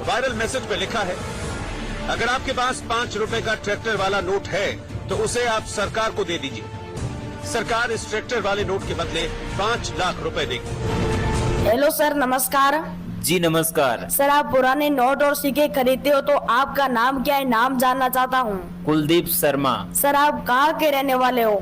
Viral message पे लिखा है, अगर आपके पास 5 रुपए का ट्रैक्टर वाला नोट है तो उसे आप सरकार को दे दीजिए। सरकार इस ट्रैक्टर वाले नोट के बदले 5 लाख रुपए देगी। हेलो सर, नमस्कार। जी नमस्कार। सर, आप पुराने नोट और सिक्के खरीदते हो तो आपका नाम क्या है? नाम जानना चाहता हूँ। कुलदीप शर्मा। सर, आप कहाँ के रहने वाले हो?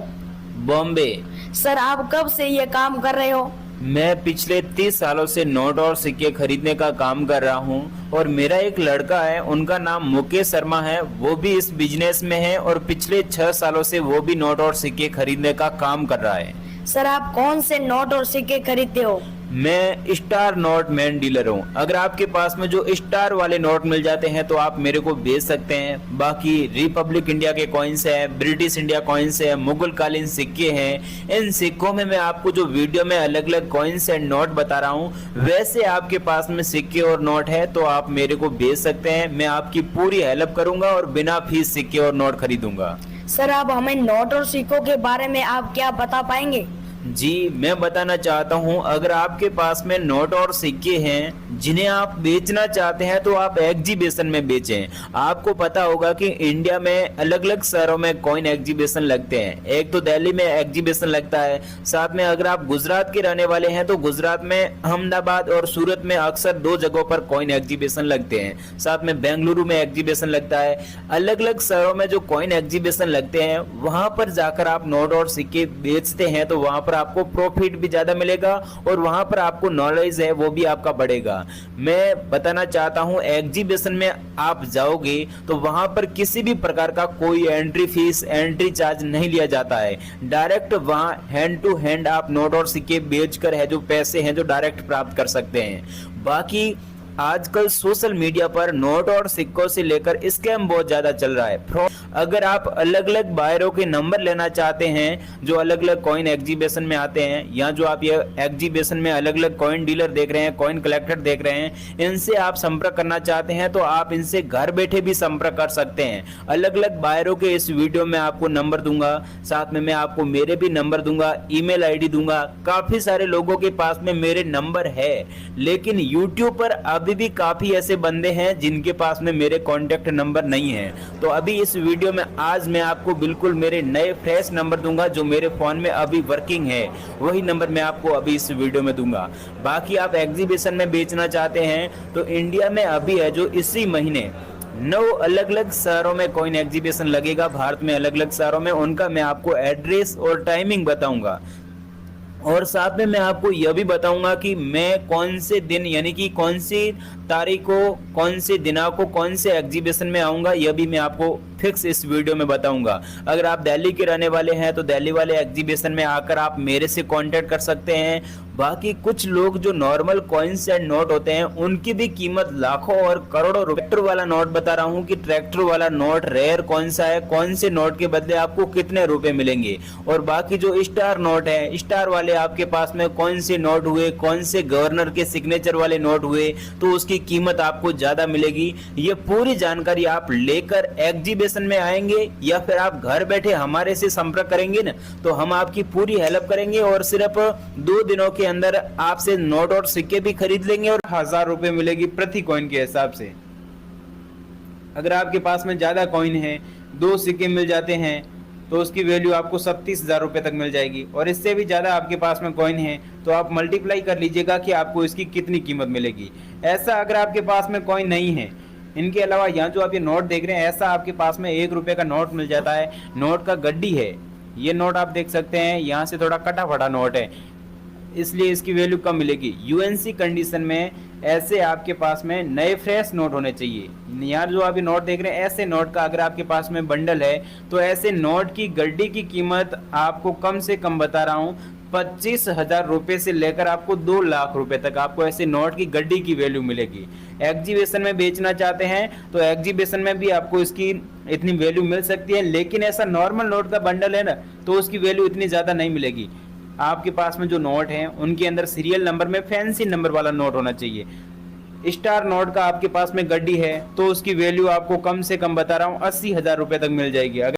बॉम्बे। सर, आप कब से ये काम कर रहे हो? मैं पिछले 30 सालों से नोट और सिक्के खरीदने का काम कर रहा हूँ और मेरा एक लड़का है, उनका नाम मुकेश शर्मा है, वो भी इस बिजनेस में है और पिछले 6 सालों से वो भी नोट और सिक्के खरीदने का काम कर रहा है। सर, आप कौन से नोट और सिक्के खरीदते हो? मैं स्टार नोट मैन डीलर हूँ। अगर आपके पास में जो स्टार वाले नोट मिल जाते हैं तो आप मेरे को बेच सकते हैं। बाकी रिपब्लिक इंडिया के कॉइन्स है, ब्रिटिश इंडिया कॉइन्स है, मुगल कालीन सिक्के हैं। इन सिक्कों में मैं आपको जो वीडियो में अलग अलग कॉइन्स एंड नोट बता रहा हूँ, वैसे आपके पास में सिक्के और नोट है तो आप मेरे को बेच सकते हैं। मैं आपकी पूरी हेल्प करूंगा और बिना फीस सिक्के और नोट खरीदूंगा। सर, आप हमें नोट और सिक्कों के बारे में आप क्या बता पाएंगे? जी, मैं बताना चाहता हूं, अगर आपके पास में नोट और सिक्के हैं जिन्हें आप बेचना चाहते हैं तो आप एग्जीबिशन में बेचें। आपको पता होगा कि इंडिया में अलग अलग शहरों में कॉइन एग्जीबिशन लगते हैं। एक तो दिल्ली में एग्जीबिशन लगता है, साथ में अगर आप गुजरात के रहने वाले हैं तो गुजरात में अहमदाबाद और सूरत में अक्सर 2 जगहों पर कॉइन एग्जीबिशन लगते हैं। साथ में बेंगलुरु में एग्जीबिशन लगता है। अलग अलग शहरों में जो कॉइन एग्जीबिशन लगते हैं वहां पर जाकर आप नोट और सिक्के बेचते हैं तो वहां आपको प्रॉफिट भी ज्यादा मिलेगा और वहां पर आपको नॉलेज है वो भी आपका बढ़ेगा। मैं बताना चाहता हूं, एग्जीबिशन में आप जाओगे तो वहां पर किसी भी प्रकार का कोई एंट्री फीस, एंट्री चार्ज नहीं लिया जाता है। डायरेक्ट वहां हैंड टू हैंड आप नोट और सिक्के बेचकर है जो पैसे हैं जो डायरेक्ट प्राप्त कर सकते हैं। बाकी आजकल सोशल मीडिया पर नोट और सिक्कों से लेकर स्कैम बहुत ज्यादा चल रहा है। अगर आप अलग अलग बायरों के नंबर लेना चाहते हैं जो अलग अलग कॉइन एग्जीबिशन में आते हैं, या जो आप ये एग्जीबिशन में अलग अलग कॉइन डीलर देख रहे हैं, कॉइन कलेक्टर देख रहे हैं, इनसे आप संपर्क करना चाहते हैं तो आप इनसे घर बैठे भी संपर्क कर सकते हैं। अलग अलग बायरों के इस वीडियो में आपको नंबर दूंगा, साथ में मैं आपको मेरे भी नंबर दूंगा, ईमेल आईडी दूंगा। काफी सारे लोगों के पास में मेरे नंबर है, लेकिन यूट्यूब पर अभी भी काफी ऐसे बंदे हैं जिनके पास में मेरे कॉन्टेक्ट नंबर नहीं है। तो अभी इस वीडियो में आज मैं आपको बिल्कुल मेरे नए फ्रेश नंबर दूंगा जो मेरे फोन में अभी वर्किंग है, वही नंबर मैं आपको अभी इस वीडियो में दूंगा। बाकी आप एग्जीबिशन में बेचना चाहते हैं तो इंडिया में अभी है जो इसी महीने 9 अलग अलग शहरों में कॉइन एग्जीबिशन लगेगा, भारत में अलग अलग शहरों में। उनका मैं आपको एड्रेस और टाइमिंग बताऊंगा और साथ में मैं आपको यह भी बताऊंगा कि मैं कौन से दिन यानी कि कौन सी तारीख को, कौन से दिना को, कौन से एग्जीबिशन में आऊंगा, यह भी मैं आपको फिक्स इस वीडियो में बताऊंगा। अगर आप दिल्ली के रहने वाले हैं तो दिल्ली वाले एग्जीबिशन में आकर आप मेरे से कांटेक्ट कर सकते हैं। बाकी कुछ लोग जो नॉर्मल कॉइन्स एंड नोट होते हैं उनकी भी कीमत लाखों और करोड़ों रुपए। ट्रैक्टर वाला नोट बता रहा हूं कि ट्रैक्टर वाला नोट रेयर कौन सा है, कौन से नोट के बदले आपको कितने रुपए मिलेंगे। और बाकी जो स्टार नोट है, स्टार वाले आपके पास में कौन से नोट हुए, कौन से गवर्नर के सिग्नेचर वाले नोट हुए तो उसकी कीमत आपको ज्यादा मिलेगी। ये पूरी जानकारी आप लेकर एग्जीबिशन में आएंगे या फिर आप घर बैठे हमारे से संपर्क करेंगे ना तो हम आपकी पूरी हेल्प करेंगे और सिर्फ 2 दिनों के अंदर आपसे नोट और सिक्के भी खरीद लेंगे और 1000 रुपए मिलेगी प्रति कॉइन के हिसाब से। अगर आपके पास में ज्यादा कॉइन है, 2 सिक्के मिल जाते हैं तो उसकी वैल्यू आपको 37,000 रुपए तक मिल जाएगी। और इससे भी ज्यादा आपके पास में कॉइन है तो आप मल्टीप्लाई कर लीजिएगा कि आपको इसकी कितनी कीमत मिलेगी। ऐसा अगर आपके पास में कॉइन नहीं है, इनके अलावा यहाँ जो आप ये नोट देख रहे हैं, ऐसा आपके पास में 1 रुपए का नोट मिल जाता है। नोट का गड्डी है, ये नोट आप देख सकते हैं, यहाँ से थोड़ा कटा फटा नोट है इसलिए इसकी वैल्यू कम मिलेगी। यूएनसी कंडीशन में ऐसे आपके पास में नए फ्रेश नोट होने चाहिए। यहाँ जो आप ये नोट देख रहे हैं, ऐसे नोट का अगर आपके पास में बंडल है तो ऐसे नोट की गड्डी की कीमत आपको कम से कम बता रहा हूँ 25,000 रुपए से लेकर आपको 2 लाख रुपए तक आपको ऐसे नोट की गड्डी की वैल्यू मिलेगी। एग्जीबिशन में बेचना चाहते हैं तो एग्जीबिशन में भी आपको इसकी इतनी वैल्यू मिल सकती है, लेकिन ऐसा नॉर्मल नोट का बंडल है ना तो उसकी वैल्यू इतनी ज्यादा नहीं मिलेगी। आपके पास में जो नोट हैं उनके अंदर सीरियल नंबर में फैंसी नंबर वाला नोट होना चाहिए। स्टार नोट का आपके पास में गड्डी है तो उसकी वैल्यू आपको कम से कम बता रहा हूँ 80,000 रुपए तक मिल जाएगी।